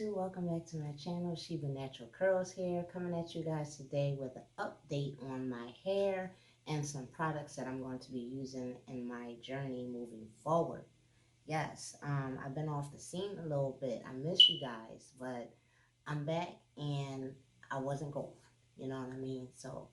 YouTube, welcome back to my channel. Sheba Natural Curls here, coming at you guys today with an update on my hair and some products that I'm going to be using in my journey moving forward. Yes, I've been off the scene a little bit. I miss you guys, but I'm back and I wasn't gone. You know what I mean? So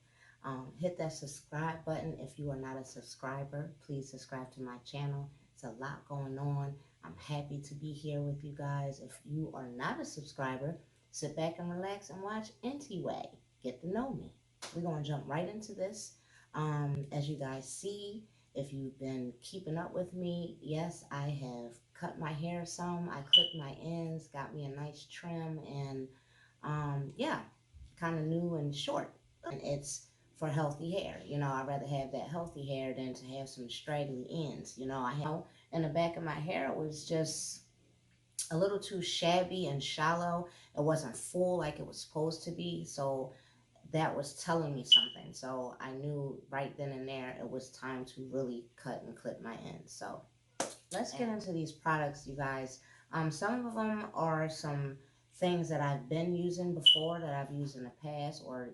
hit that subscribe button if you are not a subscriber. Please subscribe to my channel. It's a lot going on. I'm happy to be here with you guys. If you are not a subscriber, sit back and relax and watch anyway. Get to know me. We're going to jump right into this. As you guys see, if you've been keeping up with me, yes, I have cut my hair some. I clipped my ends, got me a nice trim, and yeah, kind of new and short. And it's for healthy hair. You know, I'd rather have that healthy hair than to have some straggly ends. You know, I have in the back of my hair was just a little too shabby and shallow. It wasn't full like it was supposed to be. So that was telling me something. So I knew right then and there it was time to really cut and clip my ends. So let's get into these products, you guys. Some of them are some things that I've been using before, that I've used in the past, or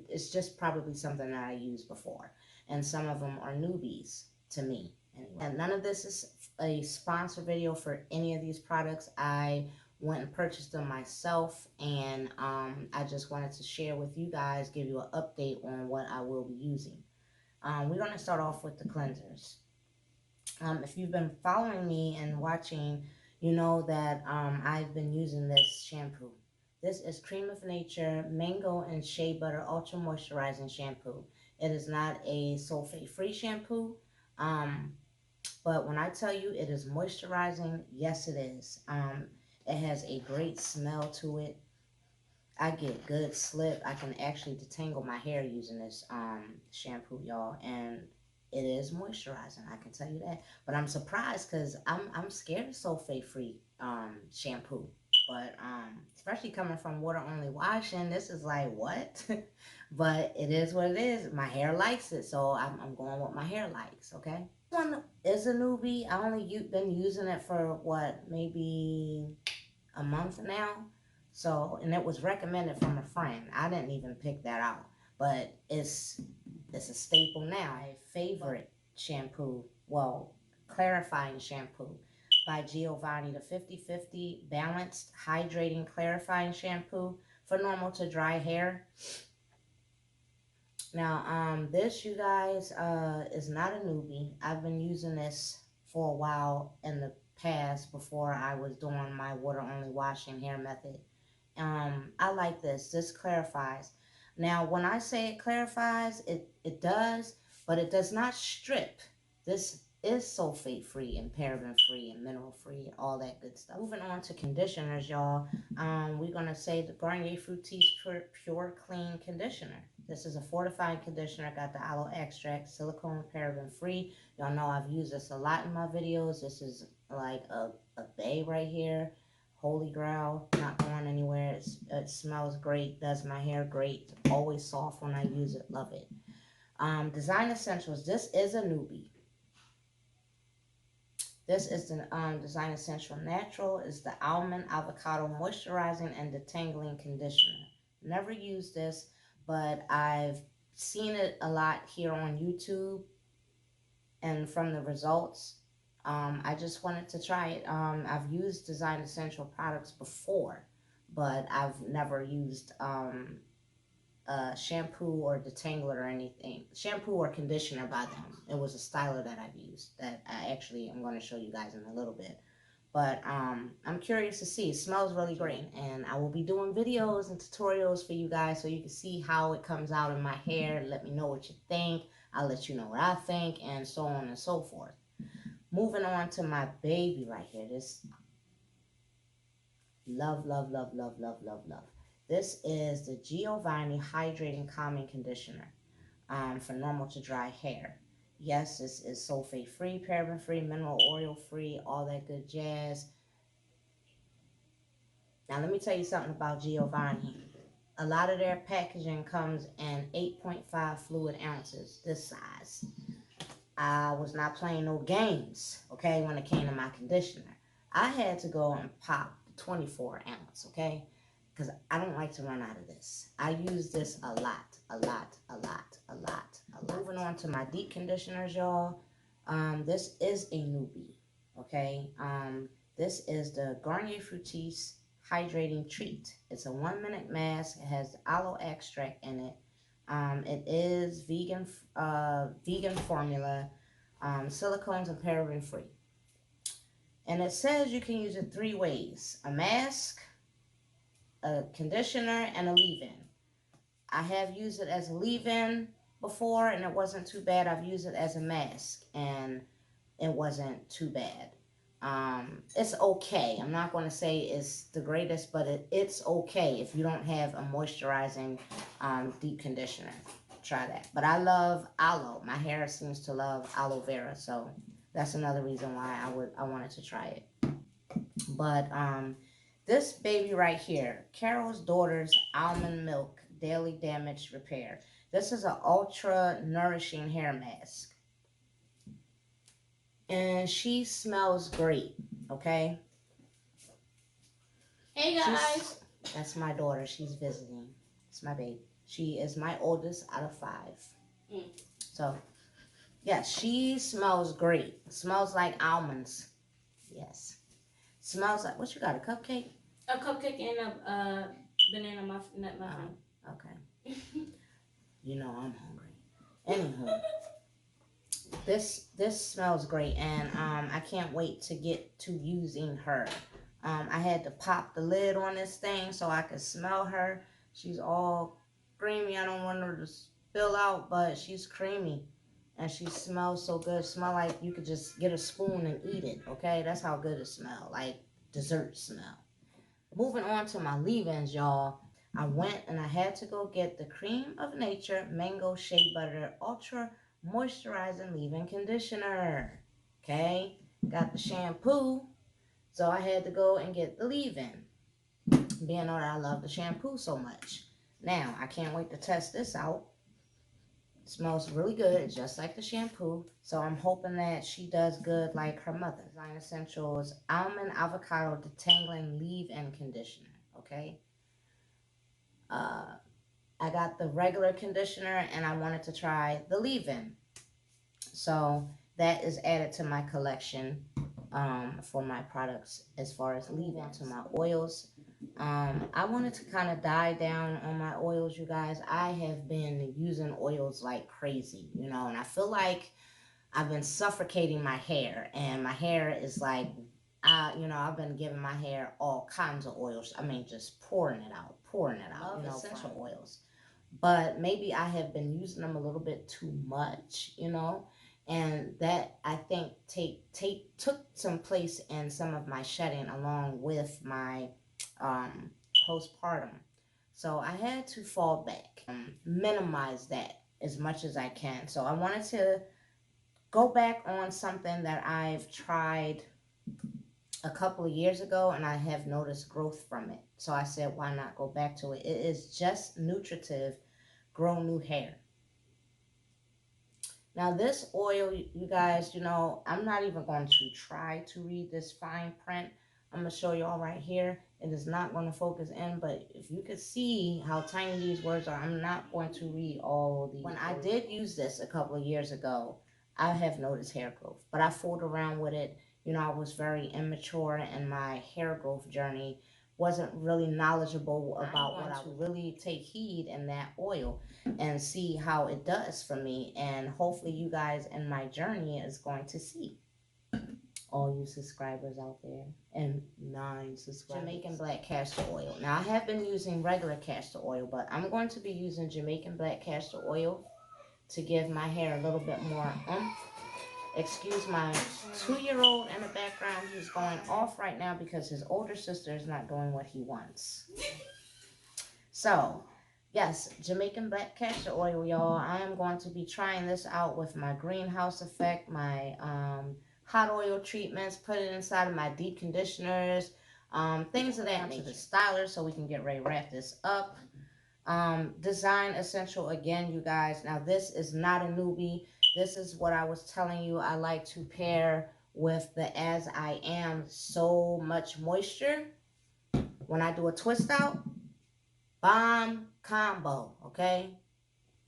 it's just probably something that I used before. And some of them are newbies to me. Anyway. And none of this is a sponsor video for any of these products. I went and purchased them myself, and I just wanted to share with you guys, give you an update on what I will be using. We're going to start off with the cleansers. If you've been following me and watching, you know that I've been using this shampoo. This is Cream of Nature Mango and Shea Butter Ultra Moisturizing Shampoo. It is not a sulfate-free shampoo, but when I tell you it is moisturizing, yes it is. It has a great smell to it. I get good slip. I can actually detangle my hair using this shampoo, y'all, and it is moisturizing. I can tell you that. But I'm surprised because I'm scared of sulfate free shampoo. But especially coming from water only washing, this is like what? But it is what it is. My hair likes it, so I'm going what my hair likes. Okay. This one is a newbie. I only been using it for what, maybe a month now. So, and it was recommended from a friend. I didn't even pick that out, but it's a staple now. My favorite shampoo, well, clarifying shampoo by Giovanni, the 50/50 balanced hydrating clarifying shampoo for normal to dry hair. Now, this, you guys, is not a newbie. I've been using this for a while in the past before I was doing my water only washing hair method. I like this. This clarifies. Now, when I say it clarifies, it does, but it does not strip. This is sulfate free and paraben free and mineral free and all that good stuff. Moving on to conditioners, y'all. We're gonna say the Garnier Fructis Pure Clean Conditioner. This is a fortifying conditioner. Got the aloe extract, silicone, paraben free. Y'all know I've used this a lot in my videos. This is like a bae right here. Holy Grail, not going anywhere. It smells great, does my hair great. Always soft when I use it, love it. Design Essentials, this is a newbie. This is the Design Essential Natural. It's the Almond Avocado Moisturizing and Detangling Conditioner. Never used this, but I've seen it a lot here on YouTube, and from the results, I just wanted to try it. I've used Design Essential products before, but I've never used shampoo or detangler or anything. Shampoo or conditioner by them. It was a styler that I've used that I actually am going to show you guys in a little bit. But I'm curious to see. It smells really great. And I will be doing videos and tutorials for you guys so you can see how it comes out in my hair. Let me know what you think. I'll let you know what I think, and so on and so forth. Moving on to my baby right here. This love, love, love, love, love, love, love. This is the Giovanni Hydrating Calming Conditioner for normal to dry hair. Yes, this is sulfate free, paraben free, mineral oil free, all that good jazz. Now let me tell you something about Giovanni. A lot of their packaging comes in 8.5 fluid ounces, this size. I was not playing no games, okay, when it came to my conditioner. I had to go and pop 24 ounce, okay? Because I don't like to run out of this. I use this a lot, a lot, a lot, a lot, a lot. Moving on to my deep conditioners, y'all. This is a newbie, okay? This is the Garnier Fructis Hydrating Treat. It's a 1 minute mask. It has aloe extract in it. It is vegan formula, silicones and paraben free. And it says you can use it 3 ways: a mask, a conditioner, and a leave-in. I have used it as a leave-in before and it wasn't too bad. I've used it as a mask and it wasn't too bad. It's okay. I'm not going to say it's the greatest, but it's okay if you don't have a moisturizing deep conditioner. Try that. But I love aloe. My hair seems to love aloe vera, so that's another reason why I wanted to try it. But this baby right here, Carol's Daughter's Almond Milk Daily Damage Repair. This is an ultra nourishing hair mask. And she smells great, okay? Hey guys. That's my daughter. She's visiting. It's my baby. She is my oldest out of 5. So, yes, she smells great. Smells like almonds. Yes. Smells like, what you got, a cupcake? A cupcake and a banana muffin, nut muffin. Okay. You know I'm hungry. Anywho, this smells great, and I can't wait to get to using her. I had to pop the lid on this thing so I could smell her. She's all creamy. I don't want her to spill out, but she's creamy, and she smells so good. Smell like you could just get a spoon and eat it. Okay, that's how good it smells, like dessert smell. Moving on to my leave-ins, y'all. I went and I had to go get the Cream of Nature Mango Shea Butter Ultra Moisturizing Leave-In Conditioner. Okay, got the shampoo, so I had to go and get the leave-in, being that I love the shampoo so much. Now, I can't wait to test this out. It smells really good, just like the shampoo. So I'm hoping that she does good like her mother. Design Essentials Almond Avocado Detangling Leave-In Conditioner. Okay. Uh, I got the regular conditioner and I wanted to try the leave-in. So that is added to my collection for my products as far as leave-in. To my oils. I wanted to kind of die down on my oils, you guys. I have been using oils like crazy, and I feel like I've been suffocating my hair, and my hair is like, I've been giving my hair all kinds of oils. I mean, just pouring it out. Essential oils. But maybe I have been using them a little bit too much, and that I think took some place in some of my shedding along with my um, postpartum. So I had to fall back, minimize that as much as I can. So I wanted to go back on something that I've tried a couple of years ago and I have noticed growth from it. So I said, why not go back to it? It is just nutritive, grow new hair. Now, this oil, you guys, I'm not even going to try to read this fine print. I'm going to show you all right here. It is not going to focus in, but if you could see how tiny these words are, I'm not going to read all these. When I did use this a couple of years ago, I have noticed hair growth, but I fooled around with it. I was very immature in my hair growth journey, wasn't really knowledgeable about what I would really take heed in that oil and see how it does for me. And hopefully, you guys in my journey is going to see. All you subscribers out there and 9 subscribers. Jamaican black castor oil. Now, I have been using regular castor oil, but I'm going to be using Jamaican black castor oil to give my hair a little bit more oomph. Excuse my 2-year-old in the background. He's going off right now because his older sister is not doing what he wants. So, yes, Jamaican black castor oil, y'all. I am going to be trying this out with my greenhouse effect, my hot oil treatments, put it inside of my deep conditioners, things of that nature. The styler so we can get ready to wrap this up. Design Essential again, you guys. Now, this is not a newbie. This is what I was telling you. I like to pair with the As I Am So Much Moisture. when I do a twist out, bomb combo, okay?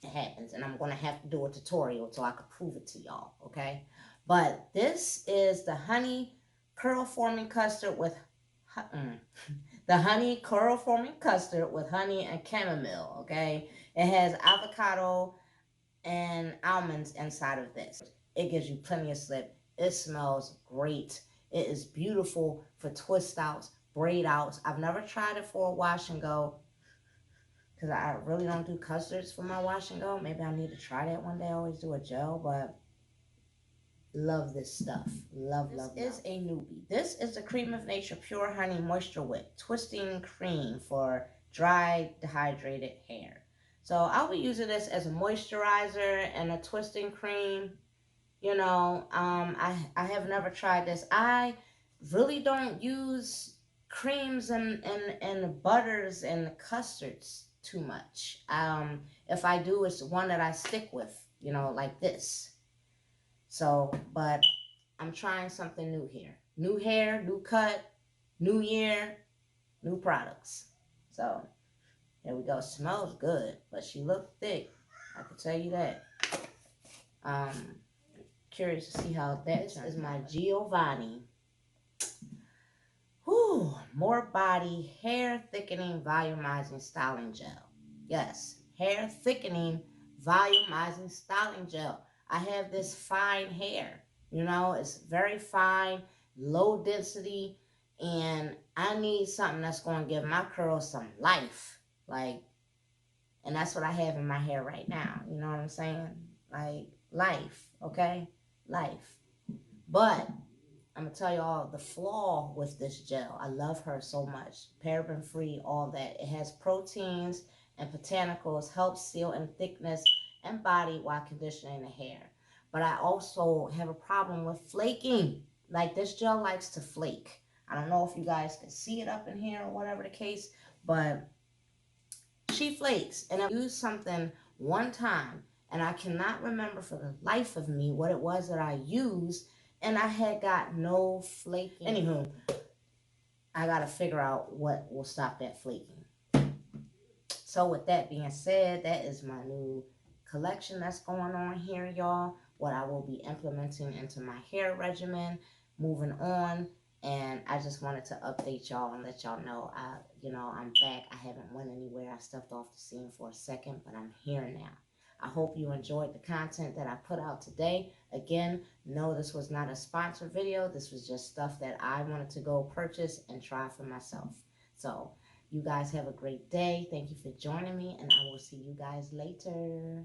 It happens, and I'm gonna have to do a tutorial so I can prove it to y'all, okay? But this is the honey curl forming custard with the honey curl forming custard with honey and chamomile, okay? It has avocado and almonds inside of this. It gives you plenty of slip. It smells great. It is beautiful for twist outs, braid outs. I've never tried it for a wash and go because I really don't do custards for my wash and go. Maybe I need to try that one day. I always do a gel, but love this stuff. Love. This is a newbie. This is the Cream of Nature Pure Honey Moisture Whip Twisting Cream for dry, dehydrated hair. So I'll be using this as a moisturizer and a twisting cream. I have never tried this. I really don't use creams and butters and custards too much. If I do, it's one that I stick with, like this. So, but I'm trying something new here. New hair, new cut, new year, new products. So, there we go. Smells good, but she looked thick. I can tell you that. Um, Curious to see how that is my Giovanni. Whew, more body, hair thickening, volumizing styling gel. Yes, hair thickening, volumizing styling gel. I have this fine hair. It's very fine, low density, and I need something that's going to give my curls some life. And that's what I have in my hair right now. You know what I'm saying? Like, life, okay? Life. But I'm gonna tell y'all the flaw with this gel. I love her so much. Paraben free, all that. It has proteins and botanicals, helps seal in thickness and body while conditioning the hair. But I also have a problem with flaking. Like, this gel likes to flake. I don't know if you guys can see it up in here or whatever the case, but she flakes. And I used something one time, and I cannot remember for the life of me what it was that I used, and I had got no flaking. Anywho, I gotta figure out what will stop that flaking. So with that being said, that is my new collection that's going on here, y'all. What I will be implementing into my hair regimen, moving on. And I just wanted to update y'all and let y'all know, I'm back. I haven't went anywhere. I stepped off the scene for a second, but I'm here now. I hope you enjoyed the content that I put out today. Again, no, this was not a sponsored video. This was just stuff that I wanted to go purchase and try for myself. So you guys have a great day. Thank you for joining me, and I will see you guys later.